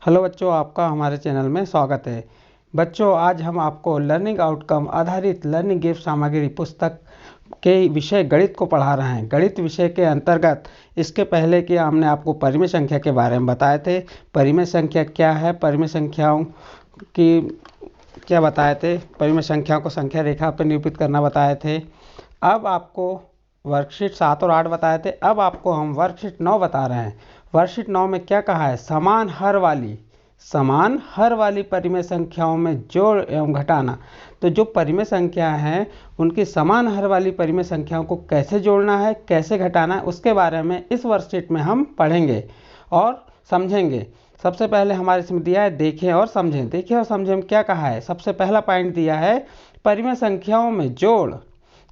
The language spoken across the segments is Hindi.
हेलो बच्चों, आपका हमारे चैनल में स्वागत है। बच्चों, आज हम आपको लर्निंग आउटकम आधारित लर्निंग गिफ्ट सामग्री पुस्तक के विषय गणित को पढ़ा रहे हैं। गणित विषय के अंतर्गत इसके पहले कि हमने आपको परिमेय संख्या के बारे में बताए थे। परिमेय संख्या क्या है, परिमेय संख्याओं की क्या बताए थे, परिमेय संख्याओं को संख्या रेखा पर निरूपित करना बताए थे। अब आपको वर्कशीट 7 और 8 बताए थे। अब आपको हम वर्कशीट 9 बता रहे हैं। वर्कशीट 9 में क्या कहा है, समान हर वाली परिमेय संख्याओं में जोड़ एवं घटाना। तो जो परिमेय संख्या हैं उनकी समान हर वाली परिमेय संख्याओं को कैसे जोड़ना है, कैसे घटाना है, उसके बारे में इस वर्कशीट में हम पढ़ेंगे और समझेंगे। सबसे पहले हमारे इसमें दिया है देखें और समझें। देखें और समझें में क्या कहा है, सबसे पहला पॉइंट दिया है परिमेय संख्याओं में जोड़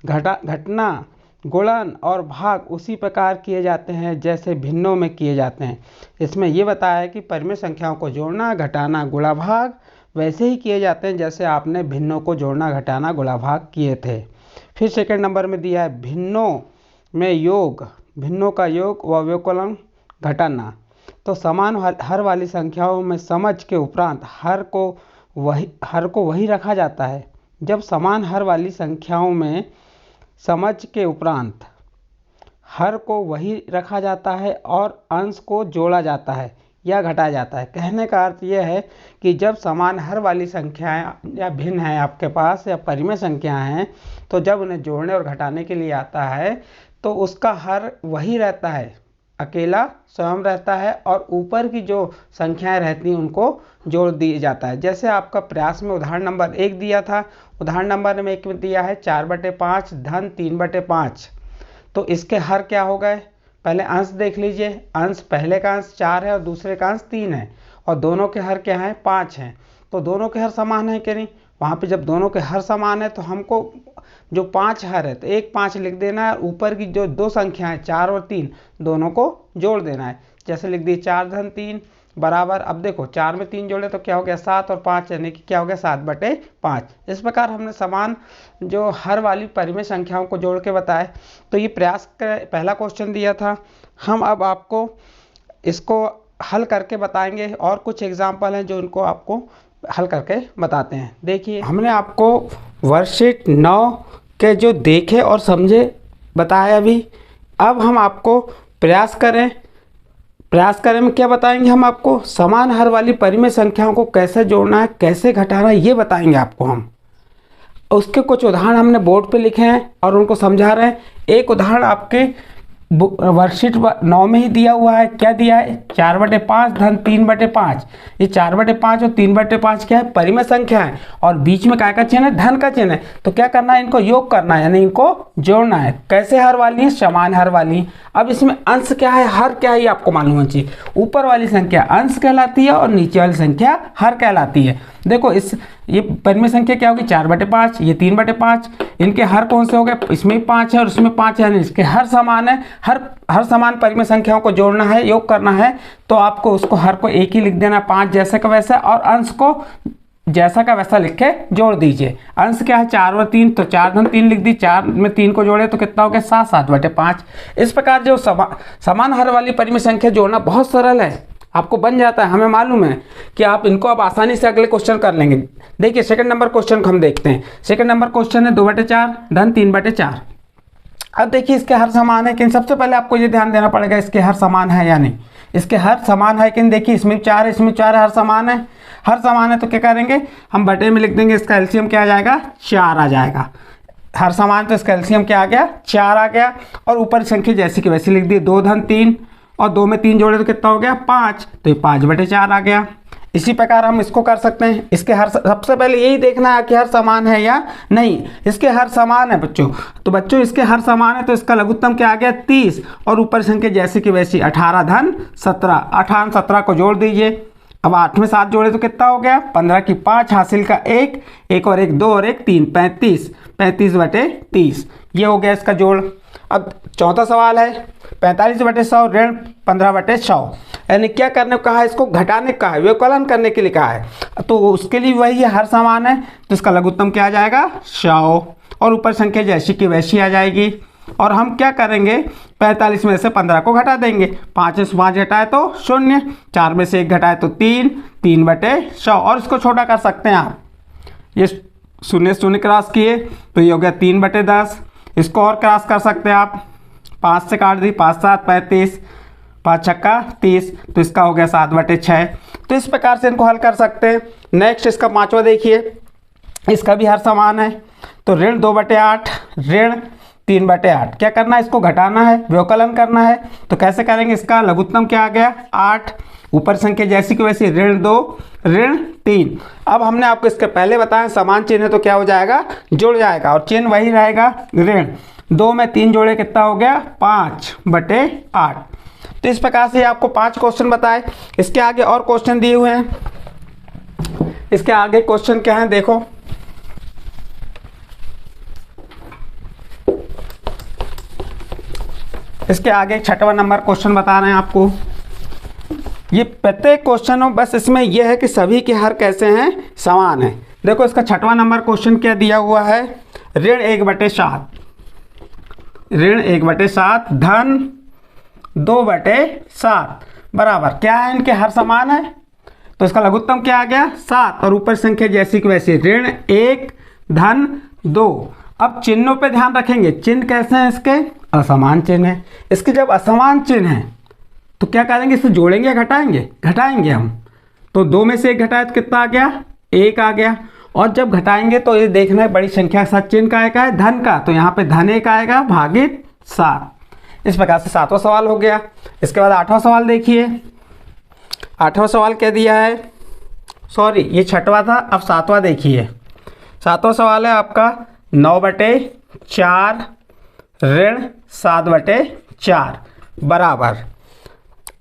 घटना गुणन और भाग उसी प्रकार किए जाते हैं जैसे भिन्नों में किए जाते हैं। इसमें यह बताया है कि परिमेय संख्याओं को जोड़ना घटाना गुणा भाग वैसे ही किए जाते हैं जैसे आपने भिन्नों को जोड़ना घटाना गुणा भाग किए थे। फिर सेकंड नंबर में दिया है भिन्नों में योग, भिन्नों का योग व व्यवकलन घटाना। तो समान हर वाली संख्याओं में समझ के उपरांत हर को वही रखा जाता है। जब समान हर वाली संख्याओं में समझ के उपरांत हर को वही रखा जाता है और अंश को जोड़ा जाता है या घटाया जाता है। कहने का अर्थ यह है कि जब समान हर वाली संख्याएं या भिन्न हैं आपके पास या परिमेय संख्याएं हैं, तो जब उन्हें जोड़ने और घटाने के लिए आता है तो उसका हर वही रहता है, अकेला स्वयं रहता है और ऊपर की जो संख्याएं रहती हैं उनको जोड़ दिया जाता है। जैसे आपका प्रयास में उदाहरण नंबर 1 दिया था, उदाहरण नंबर 1 में दिया है 4/5 धन 3/5। तो इसके हर क्या हो गए, पहले अंश देख लीजिए। अंश पहले का अंश 4 है और दूसरे का अंश 3 है और दोनों के हर क्या हैं, 5 हैं। तो दोनों के हर समान है कि नहीं, वहाँ पे जब दोनों के हर समान है तो हमको जो 5 हर है तो एक 5 लिख देना है। ऊपर की जो दो संख्या है 4 और 3 दोनों को जोड़ देना है। जैसे लिख दिए 4 धन 3 बराबर, अब देखो 4 में 3 जोड़े तो क्या हो गया 7 और 5 यानी कि क्या हो गया 7/5। इस प्रकार हमने समान जो हर वाली परिमेय संख्याओं को जोड़ के बताए। तो ये प्रयास का पहला क्वेश्चन दिया था। हम अब आपको इसको हल करके बताएंगे और कुछ एग्जाम्पल हैं जो उनको आपको हल करके बताते हैं। देखिए, हमने आपको वर्कशीट 9 के जो देखे और समझे बताया अभी। अब हम आपको प्रयास करें में क्या बताएंगे, हम आपको समान हर वाली परिमेय संख्याओं को कैसे जोड़ना है, कैसे घटाना है, ये बताएंगे आपको हम। उसके कुछ उदाहरण हमने बोर्ड पे लिखे हैं और उनको समझा रहे हैं। एक उदाहरण आपके वर्कशीट 9 में ही दिया हुआ है। क्या दिया है, 4/5 धन 3/5। ये 4/5 और 3/5 क्या है, परिमेय संख्या है और बीच में क्या का चिन्ह है, धन का चिन्ह है। तो क्या करना है, इनको योग करना है यानी इनको जोड़ना है। कैसे हर वाली है, समान हर वाली। अब इसमें अंश क्या है, हर क्या है, ये आपको मालूम होना चाहिए। ऊपर वाली संख्या अंश कहलाती है और नीचे वाली संख्या हर कहलाती है। देखो ये परिमेय संख्या क्या होगी, 4/5, ये 3/5। इनके हर कौन से हो गए, इसमें 5 है और इसमें 5 है, इसके हर समान है। हर समान परिमेय संख्याओं को जोड़ना है, योग करना है, तो आपको उसको हर को एक ही लिख देना, 5 जैसे का वैसा, और अंश को जैसा का वैसा लिख के जोड़ दीजिए। अंश क्या है, 4 और 3, तो 4 धन 3 लिख दी। 4 में 3 को जोड़े तो कितना हो गया, 7, 7/5। इस प्रकार जो समान हर वाली परिमेय संख्या जोड़ना बहुत सरल है, आपको बन जाता है। हमें मालूम है कि आप इनको अब आसानी से अगले क्वेश्चन कर लेंगे। देखिए सेकंड नंबर क्वेश्चन को हम देखते हैं। सेकंड नंबर क्वेश्चन है 2/4 धन 3/4। अब देखिए इसके हर समान है कि सबसे पहले आपको ये ध्यान देना पड़ेगा इसके हर समान है या नहीं। इसके हर समान है कि देखिए इसमें 4 है, इसमें 4 है, हर समान है। हर समान है तो क्या करेंगे, हम बटे में लिख देंगे, इसका एलसीएम क्या आ जाएगा, 4 आ जाएगा। हर समान तो इसका एलसीएम क्या आ गया, 4 आ गया। और ऊपर संख्या जैसी की वैसी लिख दी, 2 धन 3 और 2 में 3 जोड़े तो कितना हो गया 5, तो ये 5/4 आ गया। इसी प्रकार हम इसको कर सकते हैं। इसके हर सबसे पहले यही देखना है कि हर समान है या नहीं। इसके हर समान है बच्चों, तो बच्चों इसके हर समान है तो इसका लघुत्तम क्या आ गया 30 और ऊपर संख्या जैसी की वैसी 18 धन 17। 18 17 को जोड़ दीजिए। अब 8 में 7 जोड़े तो कितना हो गया, 15 की 5 हासिल का 1 और 1 2 और 1 3, 35, 35/30। ये हो गया इसका जोड़। अब चौथा सवाल है 45/100 ऋण 15/100, यानी क्या करने को कहा है, इसको घटाने का है, व्यवकलन करने के लिए कहा है। तो उसके लिए वही है, हर समान है तो इसका लघुत्तम क्या आ जाएगा 100 और ऊपर संख्या जैसी की वैसी आ जाएगी। और हम क्या करेंगे, 45 में से 15 को घटा देंगे। 5 में से 5 घटाए तो 0, 4 में से 1 घटाए तो 3, 3/100। और इसको छोटा कर सकते हैं आप, ये 0 0 क्रॉस किए तो ये हो गया 3/10। इसको और क्रॉस कर सकते हैं आप, 5 से काट दी, 5 7 35, 5 छक्का 30, तो इसका हो गया 7/6। तो इस प्रकार से इनको हल कर सकते हैं। नेक्स्ट इसका 5वां देखिए, इसका भी हर समान है। तो ऋण 2/8 ऋण 3/8, क्या करना है, इसको घटाना है, व्यवकलन करना है। तो कैसे करेंगे, इसका लघुत्तम क्या आ गया 8, ऊपर संख्या जैसी की वैसी, ऋण 2 ऋण 3। अब हमने आपको इसके पहले बताया समान चिन्ह है तो क्या हो जाएगा, जुड़ जाएगा, और चिन्ह वही रहेगा ऋण। 2 में 3 जोड़े कितना हो गया 5/8। तो इस प्रकार से आपको 5 क्वेश्चन बताए। इसके आगे और क्वेश्चन दिए हुए हैं। इसके आगे क्वेश्चन क्या है देखो, इसके आगे 6वां नंबर क्वेश्चन बता रहे हैं आपको। ये प्रत्येक क्वेश्चन हो, बस इसमें यह है कि सभी के हर कैसे हैं, समान है। देखो इसका 6वां नंबर क्वेश्चन क्या दिया हुआ है, ऋण 1/7 ऋण 1/7 धन 2/7 बराबर क्या है, इनके हर समान है। तो इसका लघुत्तम क्या आ गया 7, और ऊपर संख्या जैसी की वैसी, ऋण 1 धन 2। अब चिन्हों पे ध्यान रखेंगे, चिन्ह कैसे हैं इसके, असमान चिन्ह है। इसके जब असमान चिन्ह है तो क्या करेंगे, इसे जोड़ेंगे या घटाएंगे, घटाएंगे हम। तो 2 में से 1 घटाए तो कितना आ गया 1 आ गया। और जब घटाएंगे तो ये देखना है बड़ी संख्या के साथ चिन्ह का है धन का, तो यहाँ पे धन 1 आएगा भागित 7। इस प्रकार से 7वां सवाल हो गया। इसके बाद 8वां सवाल देखिए। 8वां सवाल क्या दिया है, सॉरी ये 6वां था, अब 7वां देखिए। 7वां सवाल है आपका 9/4 ऋण 7/4 बराबर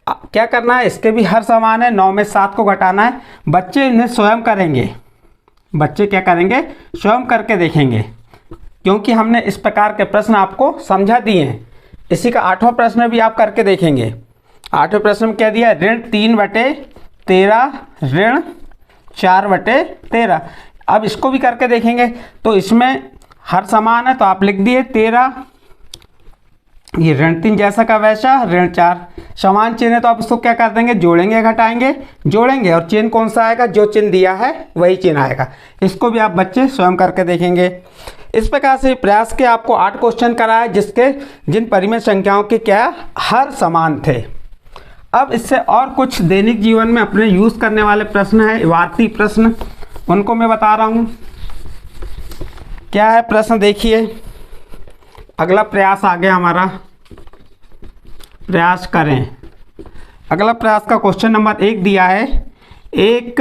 क्या करना है, इसके भी हर समान है। 9 में 7 को घटाना है। बच्चे इन्हें स्वयं करेंगे, बच्चे क्या करेंगे, स्वयं करके देखेंगे, क्योंकि हमने इस प्रकार के प्रश्न आपको समझा दिए हैं। इसी का 8वां प्रश्न भी आप करके देखेंगे। 8वें प्रश्न में क्या दिया, ऋण 3/13 ऋण 4/13। अब इसको भी करके देखेंगे। तो इसमें हर समान है तो आप लिख दिए 13, ये ऋण 3 जैसा का वैसा, ऋण 4 समान चिन्ह है तो आप इसको क्या कर देंगे, जोड़ेंगे घटाएंगे, जोड़ेंगे, और चिन्ह कौन सा आएगा, जो चिन्ह दिया है वही चिन्ह आएगा। इसको भी आप बच्चे स्वयं करके देखेंगे। इस प्रकार से प्रयास के आपको 8 क्वेश्चन कराए, जिसके जिन परिमेय संख्याओं के क्या हर समान थे। अब इससे और कुछ दैनिक जीवन में अपने यूज करने वाले प्रश्न है, वार्ती प्रश्न, उनको मैं बता रहा हूँ। क्या है प्रश्न देखिए, अगला प्रयास आ गया हमारा, प्रयास करें। अगला प्रयास का क्वेश्चन नंबर 1 दिया है, एक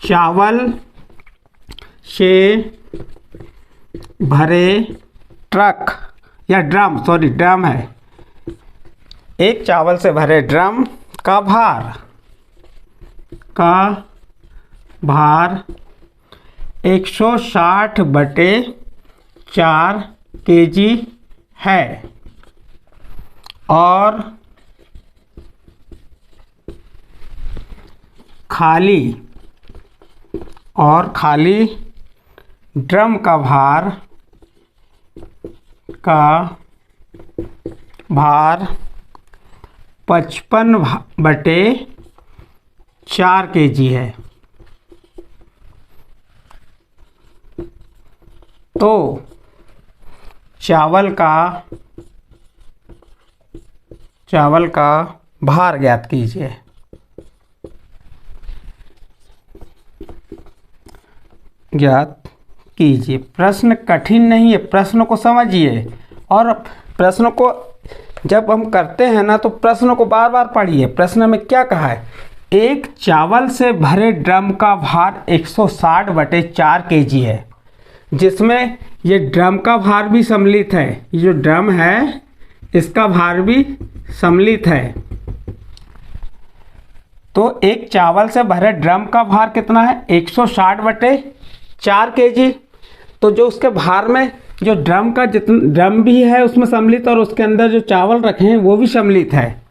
चावल से भरे ट्रक या ड्रम, सॉरी ड्रम है, एक चावल से भरे ड्रम का भार 160/4 kg है, और खाली ड्रम का भार 55/4 kg है। तो चावल का भार ज्ञात कीजिए। प्रश्न कठिन नहीं है, प्रश्न को समझिए, और प्रश्न को जब हम करते हैं ना तो प्रश्न को बार बार पढ़िए। प्रश्न में क्या कहा है, एक चावल से भरे ड्रम का भार 160/4 kg है, जिसमें ये ड्रम का भार भी सम्मिलित है। ये जो ड्रम है इसका भार भी सम्मिलित है। तो एक चावल से भरे ड्रम का भार कितना है, 160/4 kg। तो जो उसके भार में जो ड्रम का जितना ड्रम भी है उसमें सम्मिलित, और उसके अंदर जो चावल रखे हैं वो भी सम्मिलित है।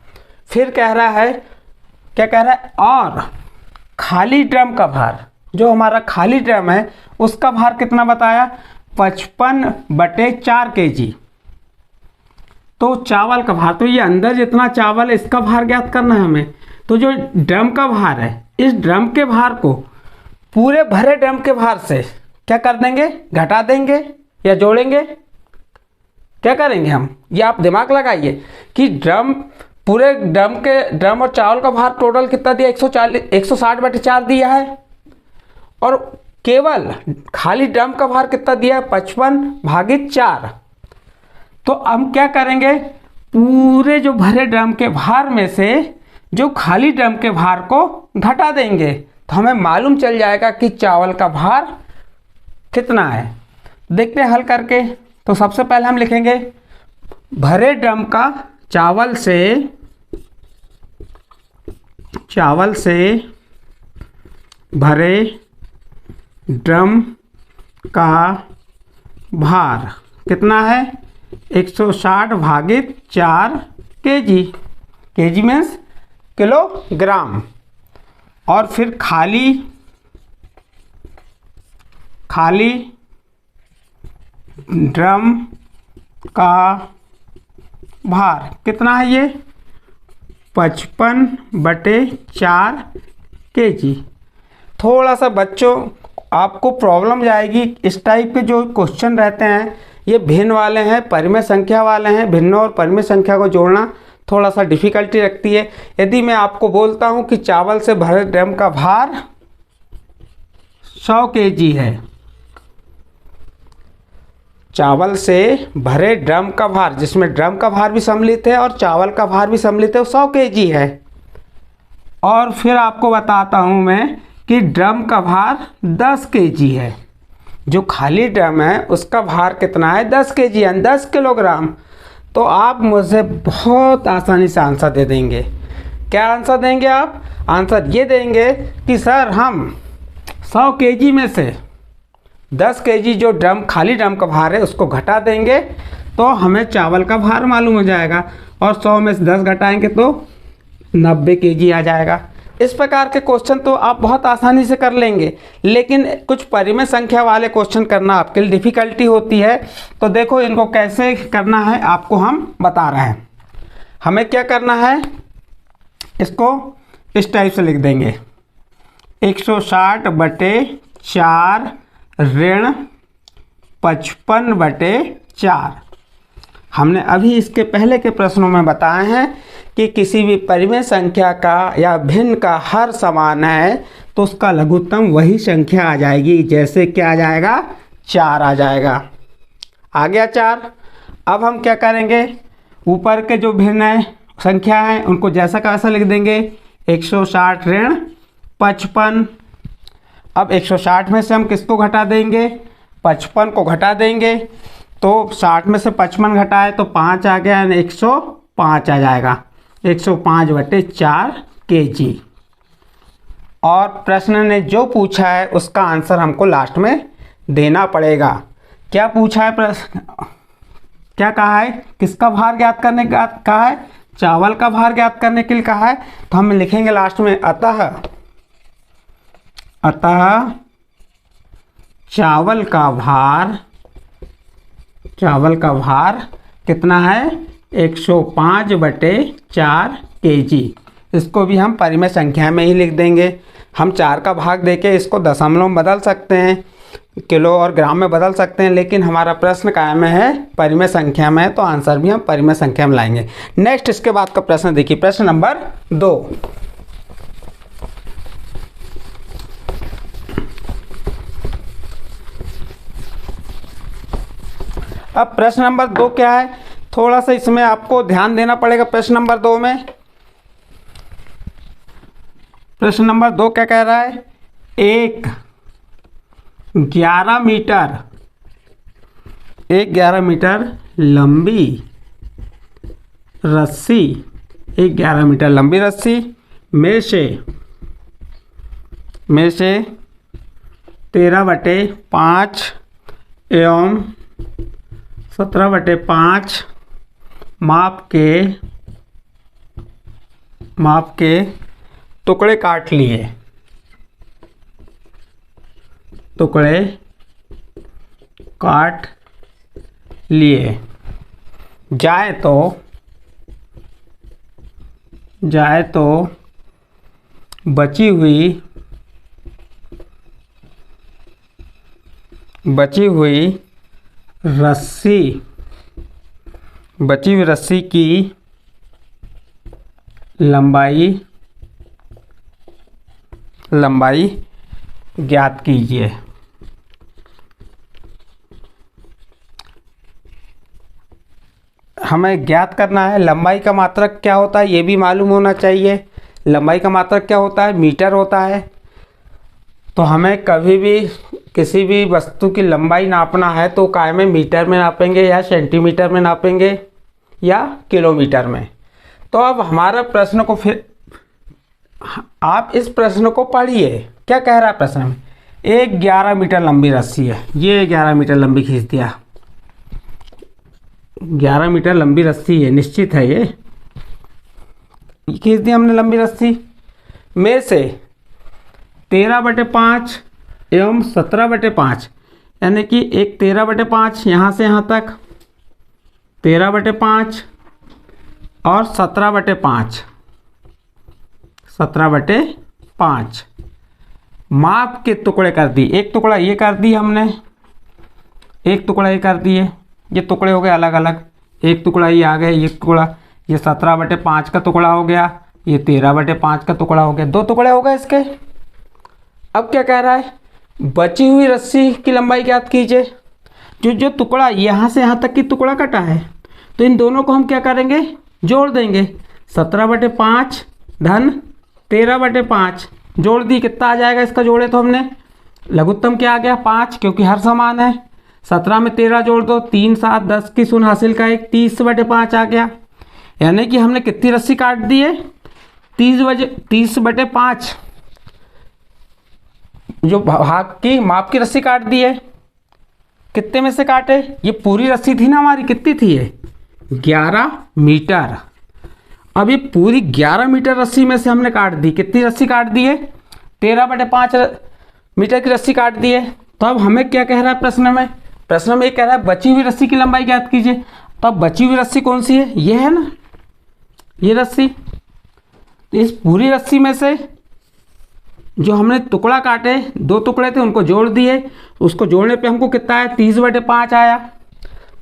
फिर कह रहा है, क्या कह रहा है, और खाली ड्रम का भार, जो हमारा खाली ड्रम है उसका भार कितना बताया, 55/4 kg। तो चावल का भार, तो ये अंदर जितना चावल है इसका भार ज्ञात करना है हमें। तो जो ड्रम का भार है, इस ड्रम के भार को पूरे भरे ड्रम के भार से क्या कर देंगे, घटा देंगे या जोड़ेंगे, क्या करेंगे हम, ये आप दिमाग लगाइए कि पूरे ड्रम और चावल का भार टोटल कितना दिया, 160/4 दिया है, और केवल खाली ड्रम का भार कितना दिया है, 55/4। तो हम क्या करेंगे, पूरे जो भरे ड्रम के भार में से जो खाली ड्रम के भार को घटा देंगे, तो हमें मालूम चल जाएगा कि चावल का भार कितना है। देखते हैं हल करके। तो सबसे पहले हम लिखेंगे भरे ड्रम का चावल से भरे ड्रम का भार कितना है, 160/4 kg। kg means kilogram. और फिर खाली ड्रम का भार कितना है, ये 55/4 kg। थोड़ा सा बच्चों आपको प्रॉब्लम जाएगी, इस टाइप के जो क्वेश्चन रहते हैं ये भिन्न वाले हैं, परिमेय संख्या वाले हैं। भिन्न और परिमेय संख्या को जोड़ना थोड़ा सा डिफिकल्टी रखती है। यदि मैं आपको बोलता हूं कि चावल से भरे ड्रम का भार 100 kg है, चावल से भरे ड्रम का भार, जिसमें ड्रम का भार भी सम्मिलित है और चावल का भार भी सम्मिलित है, 100 kg है। और फिर आपको बताता हूं मैं कि ड्रम का भार 10 kg है। जो खाली ड्रम है उसका भार कितना है, 10 kg यानी 10 किलोग्राम। तो आप मुझे बहुत आसानी से आंसर दे देंगे। क्या आंसर देंगे आप? आंसर ये देंगे कि सर हम 100 kg में से 10 kg जो खाली ड्रम का भार है उसको घटा देंगे तो हमें चावल का भार मालूम हो जाएगा, और 100 में से 10 घटाएंगे तो 90 kg आ जाएगा। इस प्रकार के क्वेश्चन तो आप बहुत आसानी से कर लेंगे, लेकिन कुछ परिमेय संख्या वाले क्वेश्चन करना आपके लिए डिफ़िकल्टी होती है। तो देखो इनको कैसे करना है आपको हम बता रहे हैं। हमें क्या करना है, इसको इस टाइप से लिख देंगे 160/4 ऋण 55/4। हमने अभी इसके पहले के प्रश्नों में बताए हैं कि किसी भी परिमेय संख्या का या भिन्न का हर समान है तो उसका लघुत्तम वही संख्या आ जाएगी। जैसे क्या आ जाएगा, 4 आ जाएगा। आ गया 4। अब हम क्या करेंगे, ऊपर के जो भिन्न संख्या हैं उनको जैसा का वैसा लिख देंगे 160 ऋण 55। अब 160 में से हम किसको घटा देंगे, 55 को घटा देंगे। तो 60 में से 55 घटाए तो 5 आ गया, यानी 105 आ जाएगा, 105/4 kg। और प्रश्न ने जो पूछा है उसका आंसर हमको लास्ट में देना पड़ेगा। क्या पूछा है प्रश्न, क्या कहा है, किसका भार ज्ञात करने का कहा है, चावल का भार ज्ञात करने के लिए कहा है। तो हम लिखेंगे लास्ट में अतः चावल का भार कितना है, 105/4 kg। इसको भी हम परिमेय संख्या में ही लिख देंगे। हम 4 का भाग देके इसको दशमलव में बदल सकते हैं, किलो और ग्राम में बदल सकते हैं, लेकिन हमारा प्रश्न काय में है, परिमेय संख्या में है, तो आंसर भी हम परिमेय संख्या में लाएंगे। नेक्स्ट इसके बाद का प्रश्न देखिए, प्रश्न नंबर 2। अब प्रश्न नंबर 2 क्या है, थोड़ा सा इसमें आपको ध्यान देना पड़ेगा। प्रश्न नंबर 2 में, प्रश्न नंबर 2 क्या कह रहा है, एक 11 मीटर लंबी रस्सी, 11 मीटर लंबी रस्सी में से 13/5 एवं 17/5 माप के टुकड़े काट लिए। काट लिए। जाए तो बची हुई रस्सी की लंबाई ज्ञात कीजिए। हमें ज्ञात करना है लंबाई का मात्रक क्या होता है, ये भी मालूम होना चाहिए। लंबाई का मात्रक क्या होता है, मीटर होता है। तो हमें कभी भी किसी भी वस्तु की लंबाई नापना है तो काय में मीटर में नापेंगे या सेंटीमीटर में नापेंगे या किलोमीटर में। तो अब हमारा प्रश्न को फिर आप इस प्रश्न को पढ़िए, क्या कह रहा है प्रश्न में। एक 11 मीटर लंबी रस्सी है, ये 11 मीटर लंबी खींच दिया। 11 मीटर लंबी रस्सी है, निश्चित है ये खींच दी हमने लंबी रस्सी में से 13/5 एवं 17/5, यानी कि एक 13/5 यहाँ से यहाँ तक, 13/5 और 17/5 माप के टुकड़े कर दी। एक टुकड़ा ये कर दी हमने, एक टुकड़ा ये कर दिए, ये टुकड़े हो गए अलग अलग। एक टुकड़ा ये आ गया, ये टुकड़ा, ये 17/5 का टुकड़ा हो गया, ये 13/5 का टुकड़ा हो गया। 2 टुकड़े हो गए इसके। अब क्या कह रहा है, बची हुई रस्सी की लंबाई ज्ञात कीजिए। जो टुकड़ा यहाँ से यहाँ तक की टुकड़ा कटा है, तो इन दोनों को हम क्या करेंगे, जोड़ देंगे। 17/5 धन 13/5 जोड़ दी, कितना आ जाएगा इसका जोड़े तो हमने, लघुत्तम क्या आ गया 5, क्योंकि हर समान है। 17 में 13 जोड़ दो, 3 7 10 की शून्य हासिल का 1, 30/5 आ गया। यानी कि हमने कितनी रस्सी काट दी है, 30/5 जो भाग की माप की रस्सी काट दी है। कितने में से काटे, ये पूरी रस्सी थी ना हमारी, कितनी थी ये 11 मीटर। अब ये पूरी 11 मीटर रस्सी में से हमने काट दी, कितनी रस्सी काट दी है, 13/5 मीटर की रस्सी काट दी है। तो अब हमें क्या कह रहा है प्रश्न में, प्रश्न में ये कह रहा है बची हुई रस्सी की लंबाई ज्ञात कीजिए। तो अब बची हुई रस्सी कौन सी है, ये है ना, ये रस्सी। तो इस पूरी रस्सी में से जो हमने टुकड़ा काटे, 2 टुकड़े थे उनको जोड़ दिए, उसको जोड़ने पे हमको कितना आया, 30/5 आया।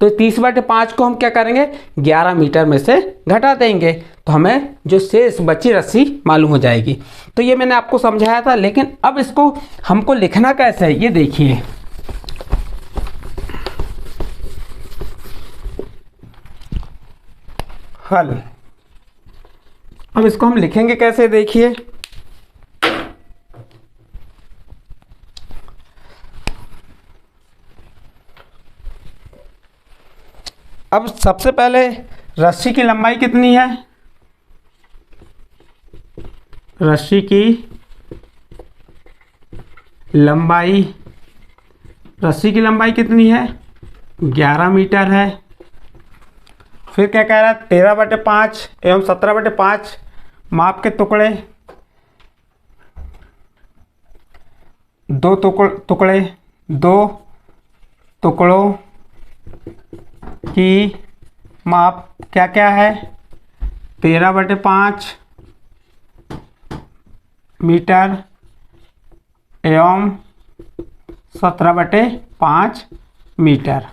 तो 30/5 को हम क्या करेंगे, 11 मीटर में से घटा देंगे, तो हमें जो शेष बची रस्सी मालूम हो जाएगी। तो ये मैंने आपको समझाया था, लेकिन अब इसको हमको लिखना कैसे है, ये देखिए। हल, अब इसको हम लिखेंगे कैसे, देखिए। अब सबसे पहले रस्सी की लंबाई कितनी है, रस्सी की लंबाई कितनी है, 11 मीटर है। फिर क्या कह रहा है, 13/5 एवं 17/5 माप के टुकड़े, 2 टुकड़ों की माप क्या क्या है, 13/5 मीटर एवं 17/5 मीटर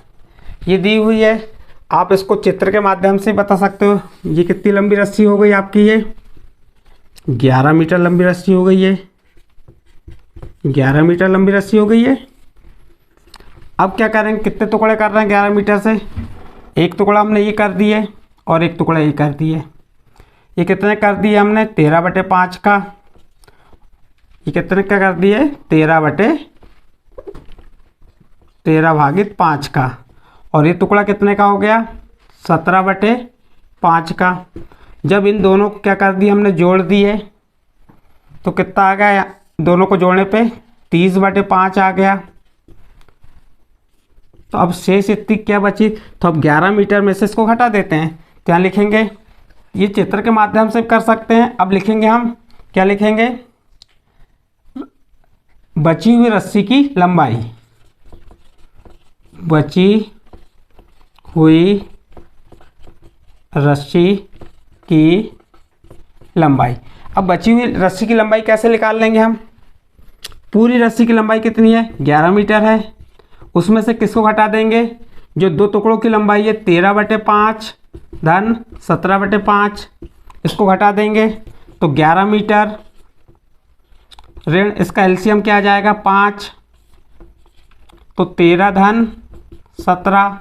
ये दी हुई है। आप इसको चित्र के माध्यम से बता सकते हो। ये कितनी लंबी रस्सी हो गई आपकी, ये 11 मीटर लंबी रस्सी हो गई है, 11 मीटर लंबी रस्सी हो गई है। अब क्या करेंगे, कितने टुकड़े कर रहे हैं 11 मीटर से, एक टुकड़ा हमने ये कर दिए और एक टुकड़ा ये कर दिए। ये कितने कर दिए हमने, 13/5 का। ये कितने का कर दिए, 13/5 का। और ये टुकड़ा कितने का हो गया, 17/5 का। जब इन दोनों को क्या कर दिया हमने, जोड़ दिए, तो कितना आ गया, दोनों को जोड़ने पे 30/5 आ गया। तो अब शेष इतनी क्या बची, तो अब 11 मीटर में से इसको घटा देते हैं। तो यहाँ लिखेंगे, ये चित्र के माध्यम से कर सकते हैं। अब लिखेंगे हम, क्या लिखेंगे, बची हुई रस्सी की लंबाई, बची हुई रस्सी की लंबाई। अब बची हुई रस्सी की लंबाई कैसे निकाल लेंगे हम? पूरी रस्सी की लंबाई कितनी है? 11 मीटर है। उसमें से किसको घटा देंगे? जो दो टुकड़ों की लंबाई है 13/5 धन 17/5, इसको घटा देंगे तो 11 मीटर ऋण इसका एलसीएम क्या आ जाएगा? 5, तो 13 धन 17।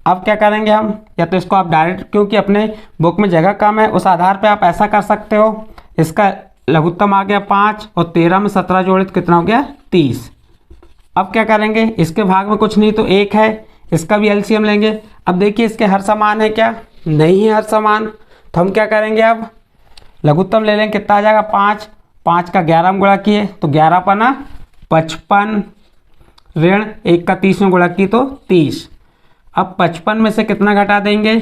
अब क्या करेंगे हम? या तो इसको आप डायरेक्ट, क्योंकि अपने बुक में जगह कम है उस आधार पे आप ऐसा कर सकते हो। इसका लघुत्तम आ गया 5 और 13 में 17 जोड़े तो कितना हो गया? 30। अब क्या करेंगे? इसके भाग में कुछ नहीं तो 1 है, इसका भी एलसीएम लेंगे। अब देखिए इसके हर समान है क्या? नहीं है हर समान, तो हम क्या करेंगे? अब लघुत्तम ले लेंगे, कितना आ जाएगा? 5, 5 का 11 में गुणा किए तो 11 पना 55 ऋण 1 का 30 में गुणा की तो 30। अब 55 में से कितना घटा देंगे?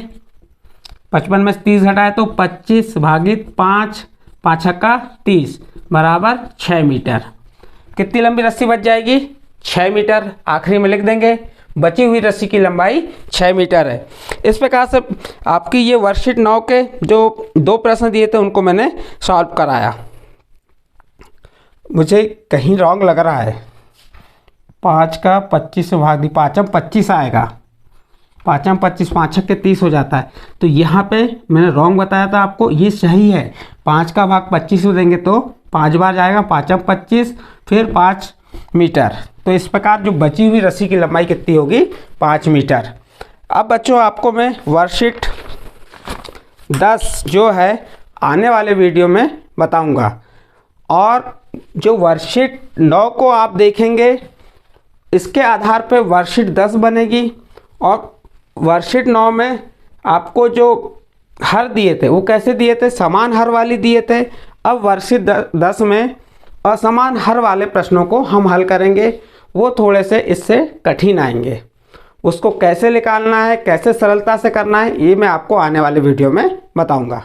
55 में से 30 घटाए तो 25 भागित 5, 5 का 30 बराबर 6 मीटर। कितनी लंबी रस्सी बच जाएगी? 6 मीटर। आखिरी में लिख देंगे बची हुई रस्सी की लंबाई 6 मीटर है। इस प्रकार से आपकी ये वर्कशीट 9 के जो 2 प्रश्न दिए थे उनको मैंने सॉल्व कराया। मुझे कहीं रॉन्ग लग रहा है। 5 का 25 से भाग दी, 5 में 25 आएगा, 5 में 25, 5 के 30 हो जाता है। तो यहाँ पे मैंने रॉन्ग बताया था आपको, ये सही है। 5 का भाग 25 में देंगे तो 5 बार जाएगा, 5 में 25 फिर 5 मीटर। तो इस प्रकार जो बची हुई रस्सी की लंबाई कितनी होगी? 5 मीटर। अब बच्चों आपको मैं वर्कशीट 10 जो है आने वाले वीडियो में बताऊंगा, और जो वर्कशीट 9 को आप देखेंगे इसके आधार पर वर्कशीट 10 बनेगी। और वर्कशीट 9 में आपको जो हर दिए थे वो कैसे दिए थे? समान हर वाली दिए थे। अब वर्कशीट 10 में असमान हर वाले प्रश्नों को हम हल करेंगे, वो थोड़े से इससे कठिन आएंगे। उसको कैसे निकालना है, कैसे सरलता से करना है, ये मैं आपको आने वाले वीडियो में बताऊंगा।